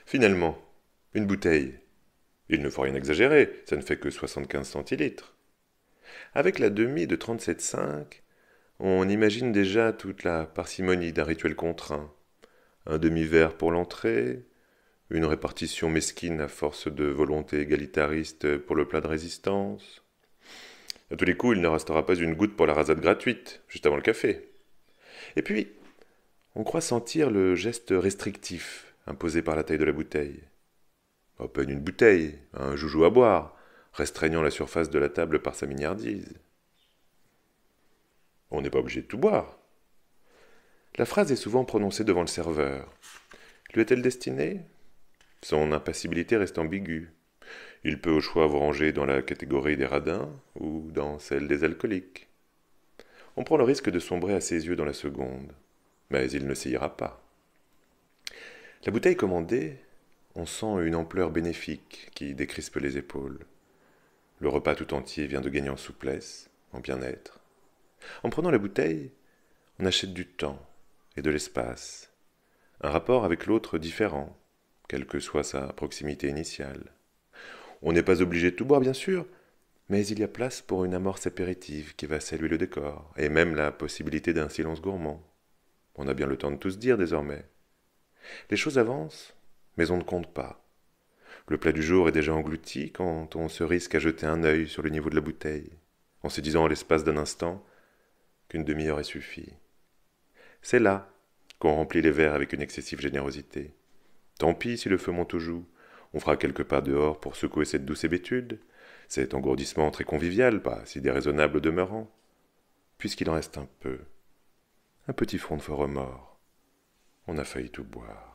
Finalement, une bouteille. Il ne faut rien exagérer, ça ne fait que 75 centilitres. Avec la demi de 37,5, on imagine déjà toute la parcimonie d'un rituel contraint. Un demi-verre pour l'entrée, une répartition mesquine à force de volonté égalitariste pour le plat de résistance. À tous les coups, il ne restera pas une goutte pour la rasade gratuite, juste avant le café. Et puis, on croit sentir le geste restrictif imposé par la taille de la bouteille. À peine une bouteille, un joujou à boire, restreignant la surface de la table par sa mignardise. On n'est pas obligé de tout boire. La phrase est souvent prononcée devant le serveur. Lui est-elle destinée? Son impassibilité reste ambiguë. Il peut au choix vous ranger dans la catégorie des radins ou dans celle des alcooliques. On prend le risque de sombrer à ses yeux dans la seconde, mais il ne s'ira pas. La bouteille commandée, on sent une ampleur bénéfique qui décrispe les épaules. Le repas tout entier vient de gagner en souplesse, en bien-être. En prenant la bouteille, on achète du temps et de l'espace, un rapport avec l'autre différent, quelle que soit sa proximité initiale. On n'est pas obligé de tout boire, bien sûr, mais il y a place pour une amorce apéritive qui va saluer le décor, et même la possibilité d'un silence gourmand. On a bien le temps de tout se dire désormais. Les choses avancent, mais on ne compte pas. Le plat du jour est déjà englouti quand on se risque à jeter un œil sur le niveau de la bouteille, en se disant en l'espace d'un instant qu'une demi-heure est suffit. C'est là qu'on remplit les verres avec une excessive générosité. Tant pis si le feu monte aux joues, on fera quelques pas dehors pour secouer cette douce hébétude, cet engourdissement très convivial, pas si déraisonnable au demeurant, puisqu'il en reste un peu, un petit front de faux remords. On a failli tout boire.